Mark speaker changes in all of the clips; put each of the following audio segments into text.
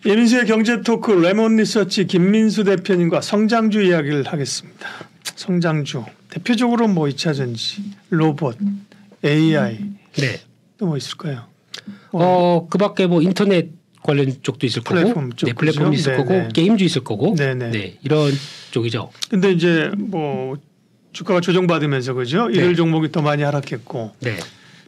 Speaker 1: 예민수의 경제토크 레몬 리서치 김민수 대표님과 성장주 이야기를 하겠습니다. 성장주 대표적으로 뭐 2차전지, 로봇, AI
Speaker 2: 네.
Speaker 1: 또 뭐 있을까요?
Speaker 2: 그밖에 뭐 인터넷 관련 쪽도 있을
Speaker 1: 플랫폼
Speaker 2: 거고,
Speaker 1: 쪽,
Speaker 2: 네, 플랫폼도 있을
Speaker 1: 네네.
Speaker 2: 거고, 게임도 있을 거고,
Speaker 1: 네네.
Speaker 2: 네, 이런 쪽이죠.
Speaker 1: 근데 이제 뭐 주가가 조정받으면서 그죠? 이들
Speaker 2: 네.
Speaker 1: 종목이 더 많이 하락했고
Speaker 2: 네,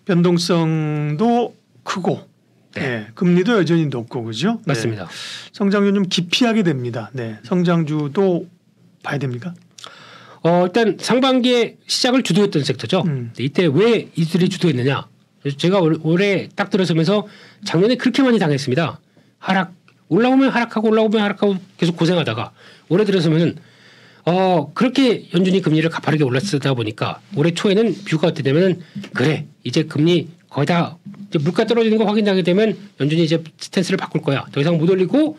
Speaker 1: 변동성도 크고,
Speaker 2: 네.
Speaker 1: 네. 금리도 여전히 높고 그죠?
Speaker 2: 맞습니다.
Speaker 1: 네. 성장주 좀 기피하게 됩니다. 네, 성장주도 봐야 됩니까?
Speaker 2: 일단 상반기에 시작을 주도했던 섹터죠. 네, 이때 왜 이들이 주도했느냐? 제가 올해 딱 들어서면서 작년에 그렇게 많이 당했습니다. 올라오면 하락하고 올라오면 하락하고 계속 고생하다가 올해 들어서면은 그렇게 연준이 금리를 가파르게 올랐다 보니까 올해 초에는 뷰가 어떻게 되면은 그래 이제 금리 거의 다 이제 물가 떨어지는 거 확인하게 되면 연준이 이제 스탠스를 바꿀 거야. 더 이상 못 올리고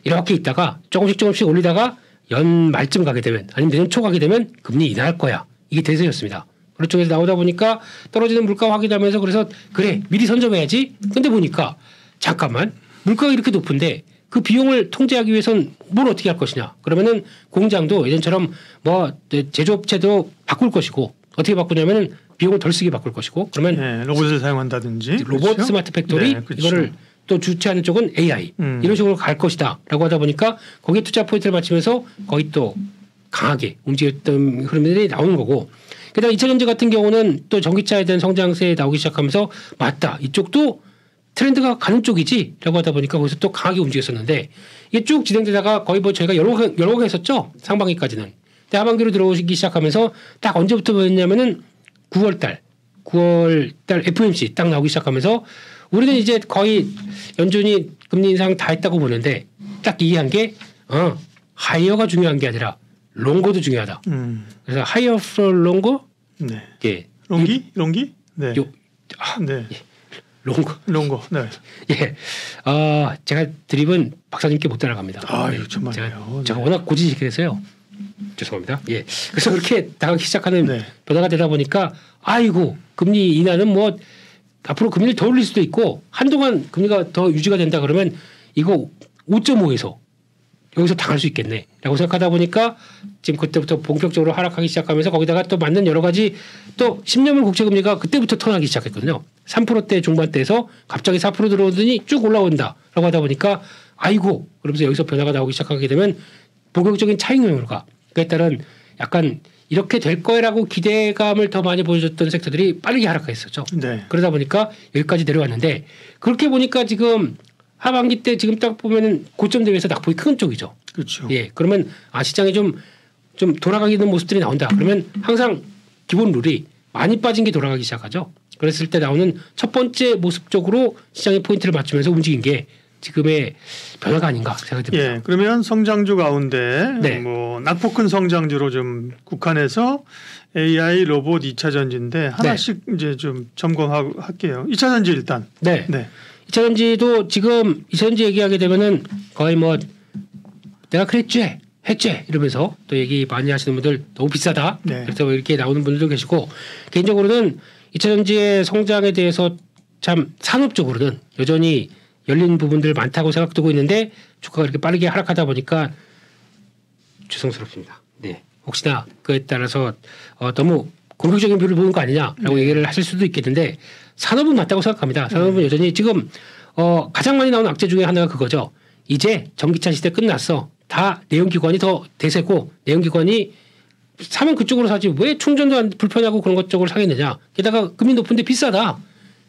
Speaker 2: 이렇게 있다가 조금씩 올리다가 연 말쯤 가게 되면 아니면 내년 초 가게 되면 금리 인하할 거야. 이게 대세였습니다. 그런 쪽에서 나오다 보니까 떨어지는 물가 확인하면서 그래서 그래 미리 선점해야지. 근데 보니까 잠깐만 물가가 이렇게 높은데 그 비용을 통제하기 위해선 뭘 어떻게 할 것이냐. 그러면은 공장도 예전처럼 뭐 제조업체도 바꿀 것이고 어떻게 바꾸냐면은 비용을 덜 쓰게 바꿀 것이고 그러면
Speaker 1: 네, 로봇을 사용한다든지
Speaker 2: 로봇
Speaker 1: 그렇죠?
Speaker 2: 스마트 팩토리
Speaker 1: 네, 그렇죠.
Speaker 2: 이거를 또 주체하는 쪽은 AI 이런 식으로 갈 것이다라고 하다 보니까 거기에 투자 포인트를 맞추면서 거의 또 강하게 움직였던 흐름들이 나오는 거고 게다가 2차전지 같은 경우는 또 전기차에 대한 성장세 나오기 시작하면서 맞다 이쪽도 트렌드가 가는 쪽이지라고 하다 보니까 거기서 또 강하게 움직였었는데 이게 쭉 진행되다가 거의 뭐 저희가 여러 번 했었죠 상반기까지는. 근데 하반기로 들어오기 시작하면서 딱 언제부터 보였냐면은 9월달 FOMC 딱 나오기 시작하면서 우리는 이제 거의 연준이 금리 인상 다 했다고 보는데 딱 이해한 게 하이어가 중요한 게 아니라 롱고도 중요하다. 그래서 하이어 for 롱고
Speaker 1: 네.
Speaker 2: 예.
Speaker 1: 롱기? 네. 네.
Speaker 2: 예. 롱고.
Speaker 1: 네.
Speaker 2: 예. 제가 드립은 박사님께 못 따라갑니다.
Speaker 1: 아유, 정말요.
Speaker 2: 제가 워낙 고지식해서요. 죄송합니다. 예. 그래서 그렇게 나가기 시작하는
Speaker 1: 네.
Speaker 2: 변화가 되다 보니까 아이고 금리 인하는 뭐 앞으로 금리를 더 올릴 수도 있고 한동안 금리가 더 유지가 된다 그러면 이거 5.5에서 여기서 당할 수 있겠네라고 생각하다 보니까 지금 그때부터 본격적으로 하락하기 시작하면서 거기다가 또 맞는 여러 가지 또 10년물 국채금리가 그때부터 턴하기 시작했거든요. 3%대 중반대에서 갑자기 4% 들어오더니 쭉 올라온다라고 하다 보니까 아이고 그러면서 여기서 변화가 나오기 시작하게 되면 본격적인 차익 매물가 그에 따른 약간 이렇게 될 거라고 기대감을 더 많이 보여줬던 섹터들이 빠르게 하락했었죠.
Speaker 1: 네.
Speaker 2: 그러다 보니까 여기까지 내려왔는데 그렇게 보니까 지금 하반기 때 지금 딱 보면은 고점 대비해서 낙폭이 큰 쪽이죠.
Speaker 1: 그렇죠.
Speaker 2: 예, 그러면 시장이 좀 돌아가기는 모습들이 나온다. 그러면 항상 기본 룰이 많이 빠진 게 돌아가기 시작하죠. 그랬을 때 나오는 첫 번째 모습적으로 시장의 포인트를 맞추면서 움직인 게 지금의 변화가 아닌가 생각이 듭니다.
Speaker 1: 예, 그러면 성장주 가운데
Speaker 2: 네.
Speaker 1: 뭐 낙폭 큰 성장주로 좀 국한해서 AI, 로봇, 2차 전지인데 하나씩 이제 좀 점검할게요. 2차 전지 일단.
Speaker 2: 네.
Speaker 1: 네.
Speaker 2: 2차 전지도 지금 2차 전지 얘기하게 되면은 거의 뭐 내가 그랬지 했지 이러면서 또 얘기 많이 하시는 분들 너무 비싸다.
Speaker 1: 네.
Speaker 2: 그래서 이렇게 나오는 분들도 계시고 개인적으로는 2차 전지의 성장에 대해서 참 산업적으로는 여전히 열린 부분들 많다고 생각되고 있는데 주가가 이렇게 빠르게 하락하다 보니까 죄송스럽습니다. 네. 혹시나 그에 따라서 너무 공격적인 뷰를 보는 거 아니냐라고 얘기를 하실 수도 있겠는데 산업은 맞다고 생각합니다. 산업은 여전히 지금 가장 많이 나오는 악재 중에 하나가 그거죠. 이제 전기차 시대 끝났어. 다 내연기관이 더 대세고 내연기관이 사면 그쪽으로 사지 왜 충전도 안 불편하고 그런 것 쪽으로 사겠느냐. 게다가 금리 높은데 비싸다.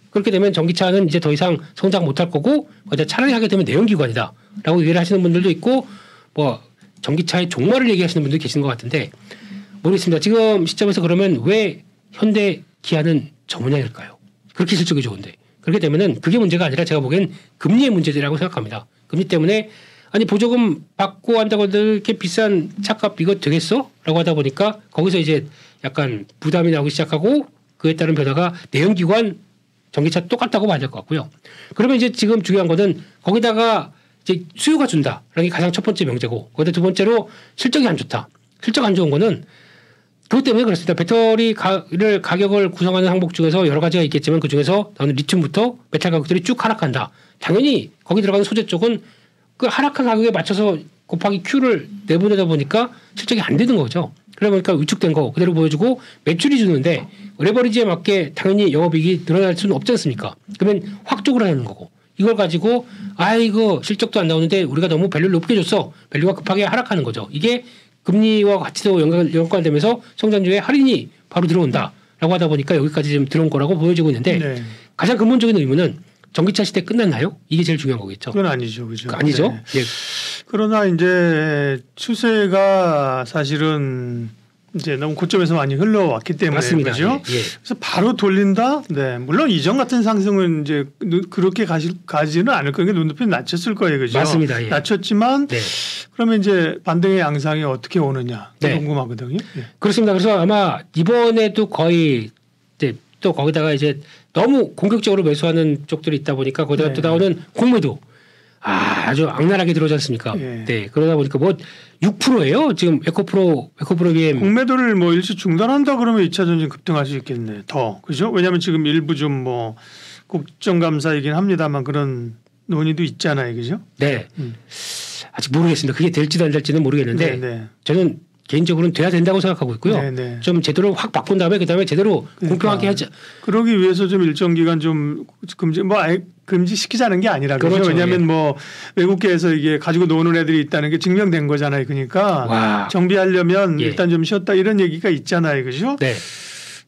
Speaker 2: 그렇게 되면 전기차는 이제 더 이상 성장 못할 거고 차라리 하게 되면 내연기관이다라고 얘기를 하시는 분들도 있고 뭐 전기차의 종말을 얘기하시는 분도 계신 것 같은데 모르겠습니다. 지금 시점에서 그러면 왜 현대 기아는 저 모양일까요? 그렇게 실적이 좋은데 그렇게 되면은 그게 문제가 아니라 제가 보기엔 금리의 문제라고 생각합니다. 금리 때문에 아니 보조금 받고 한다고 이렇게 비싼 차값 이거 되겠어? 라고 하다 보니까 거기서 이제 약간 부담이 나오기 시작하고 그에 따른 변화가 내연기관 전기차 똑같다고 봐야 될 것 같고요. 그러면 이제 지금 중요한 거는 거기다가 이제 수요가 준다라는 게 가장 첫 번째 명제고 거기다 두 번째로 실적이 안 좋다. 실적 안 좋은 거는 그것 때문에 그렇습니다. 배터리를 가격을 구성하는 항목 중에서 여러 가지가 있겠지만 그중에서 나오는 리튬부터 메탈 가격들이 쭉 하락한다. 당연히 거기 들어가는 소재 쪽은 그 하락한 가격에 맞춰서 곱하기 Q를 내보내다 보니까 실적이 안 되는 거죠. 그러다 보니까 위축된 거 그대로 보여주고 매출이 주는데 레버리지에 맞게 당연히 영업이익이 늘어날 수는 없지 않습니까? 그러면 확 쪼그라드는 거고 이걸 가지고 이거 실적도 안 나오는데 우리가 너무 밸류를 높게 줬어. 밸류가 급하게 하락하는 거죠. 이게 금리와 가치도 연관되면서 성장주에 할인이 바로 들어온다라고 하다 보니까 여기까지 지금 들어온 거라고 보여지고 있는데
Speaker 1: 네.
Speaker 2: 가장 근본적인 의문은 전기차 시대 끝났나요? 이게 제일 중요한 거겠죠.
Speaker 1: 그건 아니죠, 그죠?
Speaker 2: 아니죠.
Speaker 1: 네.
Speaker 2: 예.
Speaker 1: 그러나 이제 추세가 사실은 이제 너무 고점에서 많이 흘러왔기 때문에
Speaker 2: 맞습니다.
Speaker 1: 그죠?
Speaker 2: 예.
Speaker 1: 그래서 바로 돌린다. 네, 물론 이전 같은 상승은 이제 그렇게 가지는 않을 거예요. 눈높이 낮췄을 거예요, 그죠?
Speaker 2: 맞습니다. 예.
Speaker 1: 낮췄지만
Speaker 2: 네.
Speaker 1: 그러면 이제 반등의 양상이 어떻게 오느냐
Speaker 2: 네.
Speaker 1: 궁금하거든요. 예.
Speaker 2: 그렇습니다. 그래서 아마 이번에도 거의 이제 또 거기다가 이제 너무 공격적으로 매수하는 쪽들이 있다 보니까 거기다가
Speaker 1: 네.
Speaker 2: 또 나오는 공매도 아주 악랄하게 들어오지 않습니까?
Speaker 1: 예.
Speaker 2: 네. 그러다 보니까 뭐 6%예요. 지금 에코프로 BM.
Speaker 1: 공매도를 뭐 일시 중단한다 그러면 2차 전지 급등할 수 있겠네. 더 그죠? 왜냐하면 지금 일부 좀 뭐 국정감사이긴 합니다만 그런 논의도 있잖아요, 그죠?
Speaker 2: 네. 아직 모르겠습니다. 그게 될지도 안 될지는 모르겠는데
Speaker 1: 네, 네.
Speaker 2: 저는 개인적으로는 돼야 된다고 생각하고 있고요.
Speaker 1: 네, 네.
Speaker 2: 좀 제대로 확 바꾼 다음에 그다음에 제대로 공평하게 하자.
Speaker 1: 그러기 위해서 좀 일정 기간 좀 금지 뭐 아예 금지시키자는 게 아니라 그렇죠.
Speaker 2: 그렇죠.
Speaker 1: 왜냐하면
Speaker 2: 예.
Speaker 1: 뭐 외국계에서 이게 가지고 노는 애들이 있다는 게 증명된 거잖아요. 그러니까
Speaker 2: 와.
Speaker 1: 정비하려면
Speaker 2: 예.
Speaker 1: 일단 좀 쉬었다 이런 얘기가 있잖아요, 그죠?
Speaker 2: 네.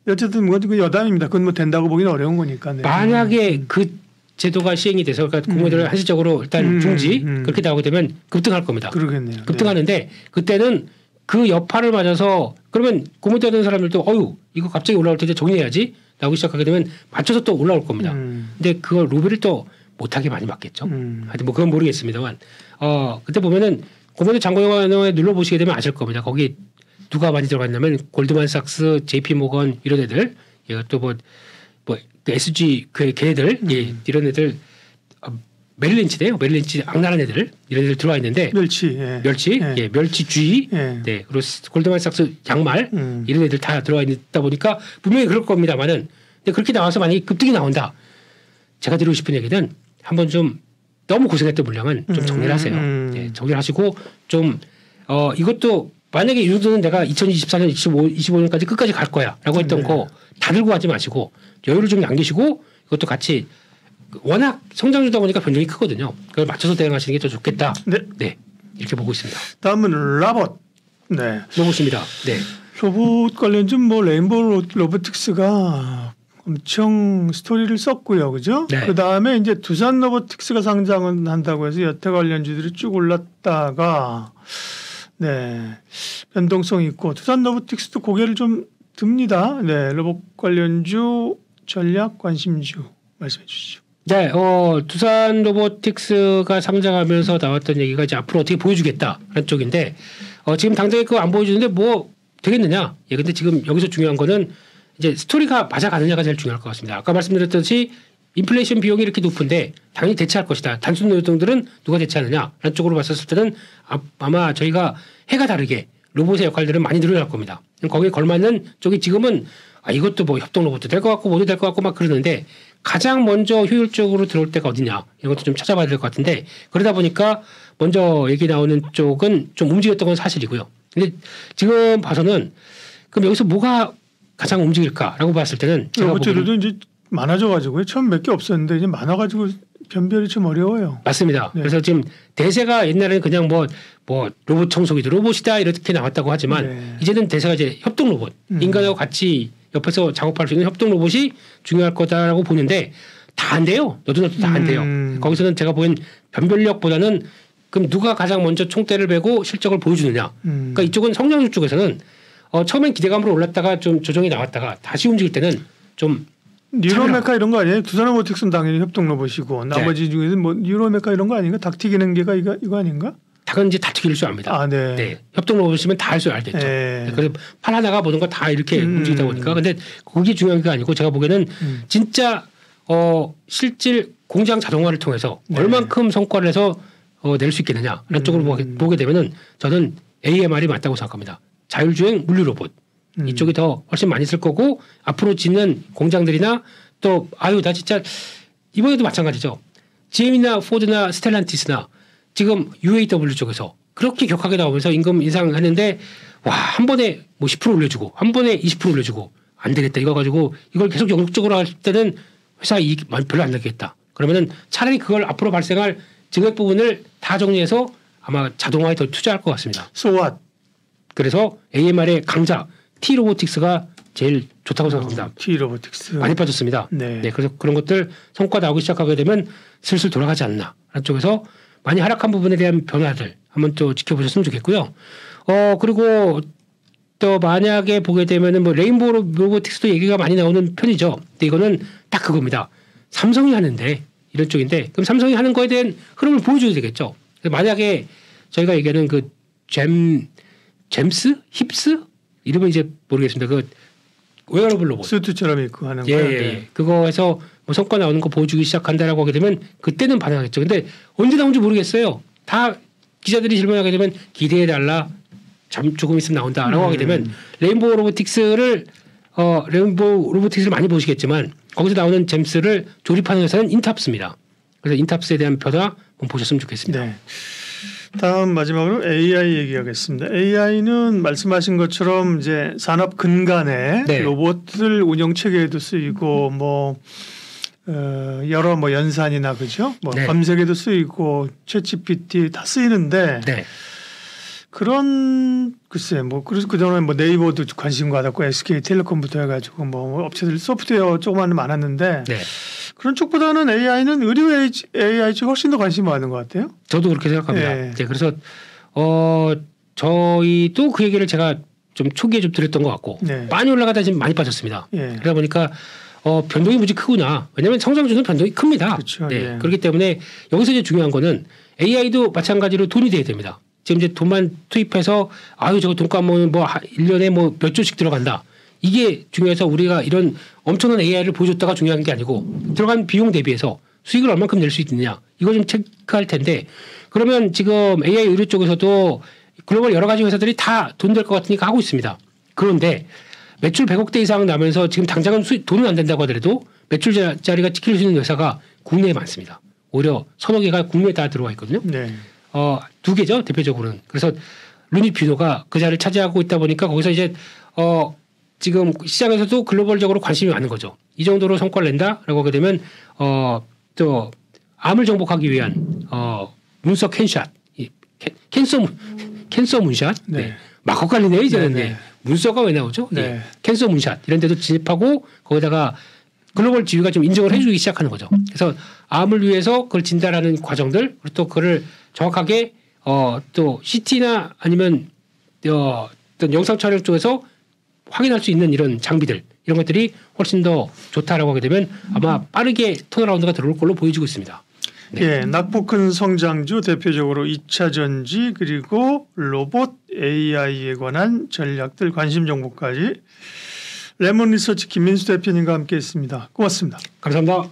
Speaker 1: 어쨌든 뭐 그 여담입니다. 그건 뭐 된다고 보기는 어려운 거니까. 네.
Speaker 2: 만약에 그 제도가 시행이 돼서 그러니까 공매도를 한시적으로 일단 중지 그렇게 나오게 되면 급등할 겁니다.
Speaker 1: 그러겠네요.
Speaker 2: 급등하는데 그때는 그 여파를 맞아서 그러면 공매도 하는 사람들도 이거 갑자기 올라올 텐데 정리해야지 나오기 시작하게 되면 맞춰서 또 올라올 겁니다. 근데 그걸 로비를 또 못하게 많이 맞겠죠. 하여튼 뭐 그건 모르겠습니다만 그때 보면은 공매도 장고용에 눌러보시게 되면 아실 겁니다. 거기 누가 많이 들어갔냐면 골드만삭스, JP모건 이런 애들 또 뭐 SG 걔네들 이런 애들 메릴린치네요. 메릴린치 악랄한 애들 이런 애들 들어와 있는데
Speaker 1: 멸치,
Speaker 2: 멸치주의,
Speaker 1: 예.
Speaker 2: 네 그리고 골드만삭스 양말 이런 애들 다 들어와 있다 보니까 분명히 그럴 겁니다만은 근데 그렇게 나와서 만약에 급등이 나온다. 제가 드리고 싶은 얘기는 한번 좀 너무 고생했던 물량은 좀 정리를 하세요. 네, 정리를 하시고 좀 이것도 만약에 이 정도는 내가 2024년, 25년까지 끝까지 갈 거야라고 했던 거 다 들고 가지 마시고 여유를 좀 남기시고 이것도 같이 워낙 성장주다 보니까 변동이 크거든요. 그걸 맞춰서 대응하시는 게 더 좋겠다. 네. 이렇게 보고 있습니다.
Speaker 1: 다음은 라봇. 네.
Speaker 2: 로봇입니다. 네.
Speaker 1: 로봇 관련주 뭐 레인보우 로보틱스가 엄청 스토리를 썼고요, 그죠?
Speaker 2: 네.
Speaker 1: 그 다음에 이제 두산 로보틱스가 상장은 한다고 해서 여타 관련주들이 쭉 올랐다가 네 변동성 있고 두산 로보틱스도 고개를 좀 듭니다. 네, 로봇 관련주 전략 관심주 말씀해 주시죠.
Speaker 2: 네, 두산 로보틱스가 상장하면서 나왔던 얘기가 이제 앞으로 어떻게 보여주겠다라는 쪽인데 지금 당장에 그거 안 보여주는데 뭐 되겠느냐? 근데 지금 여기서 중요한 거는 이제 스토리가 맞아가느냐가 제일 중요할 것 같습니다. 아까 말씀드렸듯이 인플레이션 비용이 이렇게 높은데 당연히 대체할 것이다. 단순 노동들은 누가 대체하느냐라는 쪽으로 봤었을 때는 아마 저희가 해가 다르게 로봇의 역할들은 많이 늘어날 겁니다. 거기에 걸맞는 쪽이 지금은 이것도 뭐 협동 로봇도 될 것 같고 뭐도 될 것 같고 막 그러는데 가장 먼저 효율적으로 들어올 때가 어디냐 이런 것도 좀 찾아봐야 될 것 같은데 그러다 보니까 먼저 얘기 나오는 쪽은 좀 움직였던 건 사실이고요. 근데 지금 봐서는 그럼 여기서 뭐가 가장 움직일까라고 봤을 때는
Speaker 1: 로봇들도 이제 많아져가지고요. 처음 몇 개 없었는데 이제 많아가지고 변별이 좀 어려워요.
Speaker 2: 맞습니다. 네. 그래서 지금 대세가 옛날에는 그냥 뭐 로봇 청소기도 로봇이다 이렇게 나왔다고 하지만 이제는 대세가 이제 협동 로봇 인간하고 같이 옆에서 작업할 수 있는 협동 로봇이 중요할 거다라고 보는데 다 안 돼요. 너도 다 안 돼요. 거기서는 제가 보기엔 변별력보다는 그럼 누가 가장 먼저 총대를 베고 실적을 보여주느냐. 그러니까 이쪽은 성장주 쪽에서는 처음엔 기대감으로 올랐다가 좀 조정이 나왔다가 다시 움직일 때는 좀
Speaker 1: 뉴로메카 이런 거 아니에요? 두산 로보틱스는 당연히 협동 로봇이고 나머지 중에는 뭐 뉴로메카 이런 거 아닌가? 닭 튀기는 게가 이거 아닌가?
Speaker 2: 닭은 이제 다 튀길 줄 압니다.
Speaker 1: 네.
Speaker 2: 협동 로봇이면 다 할 줄 알겠죠. 그래서 팔 하나가 모든 거 다 이렇게 움직이다 보니까 근데 그게 중요한 게 아니고 제가 보기에는 진짜 실질 공장 자동화를 통해서 얼만큼 성과를 해서 낼 수 있겠느냐라는 쪽으로 보게 되면은 저는 AMR이 맞다고 생각합니다. 자율주행 물류 로봇. 이쪽이 더 훨씬 많이 쓸 거고 앞으로 짓는 공장들이나 또 나 진짜 이번에도 마찬가지죠. GM이나 포드나 스텔란티스나 지금 UAW 쪽에서 그렇게 격하게 나오면서 임금 인상했는데 와, 한 번에 뭐 10% 올려주고 한 번에 20% 올려주고 안 되겠다 이거 가지고 이걸 계속 영속적으로 할 때는 회사 이익 별로 안 나겠다. 그러면은 차라리 그걸 앞으로 발생할 증액 부분을 다 정리해서 아마 자동화에 더 투자할 것 같습니다.
Speaker 1: So what?
Speaker 2: 그래서 AMR의 강자 T-로보틱스가 제일 좋다고 생각합니다.
Speaker 1: T-로보틱스
Speaker 2: 많이 빠졌습니다.
Speaker 1: 네.
Speaker 2: 네, 그래서 그런 것들 성과 나오기 시작하게 되면 슬슬 돌아가지 않나 하는 쪽에서 많이 하락한 부분에 대한 변화들 한번 또 지켜보셨으면 좋겠고요. 그리고 또 만약에 보게 되면은 뭐 레인보우 로보틱스도 얘기가 많이 나오는 편이죠. 근데 이거는 딱 그겁니다. 삼성이 하는데 이런 쪽인데 그럼 삼성이 하는 거에 대한 흐름을 보여줘야 되겠죠. 만약에 저희가 얘기하는 그 잼스 힙스 이름은 이제 모르겠습니다. 그 웨어러블 로봇
Speaker 1: 수트처럼 입고 하는 거.
Speaker 2: 예. 그거에서 뭐 성과 나오는 거 보여주기 시작한다라고 하게 되면 그때는 반응하겠죠. 근데 언제 나온지 모르겠어요. 다 기자들이 질문하게 되면 기대해달라. 조금 있으면 나온다라고 하게 되면 레인보우 로보틱스를 많이 보시겠지만 거기서 나오는 잼스를 조립하는 회사는 인탑스입니다. 그래서 인탑스에 대한 변화 한번 보셨으면 좋겠습니다.
Speaker 1: 네. 다음 마지막으로 AI 얘기하겠습니다. AI는 말씀하신 것처럼 이제 산업 근간에
Speaker 2: 네.
Speaker 1: 로봇을 운영 체계에도 쓰이고 뭐 여러 뭐 연산이나 그죠? 뭐
Speaker 2: 네.
Speaker 1: 검색에도 쓰이고 챗GPT 다 쓰이는데
Speaker 2: 네.
Speaker 1: 그런 글쎄 뭐 그래서 그동안 뭐 네이버도 관심 가졌고 SK텔레콤부터 해가지고 뭐 업체들 소프트웨어 조그만 많았는데
Speaker 2: 네.
Speaker 1: 그런 쪽보다는 AI는 의료 AI 쪽 훨씬 더 관심 많은 것 같아요.
Speaker 2: 저도 그렇게 생각합니다.
Speaker 1: 네.
Speaker 2: 네, 그래서 저희도 그 얘기를 제가 좀 초기에 좀 드렸던 것 같고
Speaker 1: 네.
Speaker 2: 많이 올라가다 지금 많이 빠졌습니다.
Speaker 1: 예.
Speaker 2: 그러다 보니까 변동이 무지 크구나. 왜냐하면 성장주는 변동이 큽니다.
Speaker 1: 그렇죠.
Speaker 2: 네.
Speaker 1: 예.
Speaker 2: 그렇기 때문에 여기서 이제 중요한 거는 AI도 마찬가지로 돈이 돼야 됩니다. 지금 이제 돈만 투입해서 저거 돈값 뭐 1년에 뭐 몇 조씩 들어간다. 이게 중요해서 우리가 이런 엄청난 AI를 보여줬다가 중요한 게 아니고 들어간 비용 대비해서 수익을 얼만큼 낼 수 있느냐 이거 좀 체크할 텐데 그러면 지금 AI 의료 쪽에서도 글로벌 여러 가지 회사들이 다 돈 될 것 같으니까 하고 있습니다. 그런데 매출 100억대 이상 나면서 지금 당장은 돈은 안 된다고 하더라도 매출 자리가 지킬 수 있는 회사가 국내에 많습니다. 오히려 서너 개가 국내에 다 들어와 있거든요.
Speaker 1: 네.
Speaker 2: 2개죠 대표적으로는. 그래서 루닛 뷰노가 그 자리를 차지하고 있다 보니까 거기서 이제 지금 시장에서도 글로벌적으로 관심이 많은 거죠. 이 정도로 성과를 낸다라고 하게 되면 또 암을 정복하기 위한 문서 캔샷, 캔서 문샷,
Speaker 1: 네.
Speaker 2: 네. 막 헷갈리네요 이제는.
Speaker 1: 네, 네.
Speaker 2: 네. 문서가 왜 나오죠?
Speaker 1: 네.
Speaker 2: 네. 캔서 문샷 이런 데도 진입하고 거기다가 글로벌 지위가 좀 인정을 해주기 시작하는 거죠. 그래서 암을 위해서 그걸 진단하는 과정들 그리고 또 그걸 정확하게 또 CT나 아니면 어떤 영상 촬영 쪽에서 확인할 수 있는 이런 장비들 이런 것들이 훨씬 더 좋다라고 하게 되면 아마 빠르게 턴어라운드가 들어올 걸로 보여지고 있습니다. 네.
Speaker 1: 예, 낙폭 큰 성장주 대표적으로 2차 전지 그리고 로봇 AI에 관한 전략들 관심 정보까지 레몬 리서치 김민수 대표님과 함께했습니다. 고맙습니다.
Speaker 2: 감사합니다.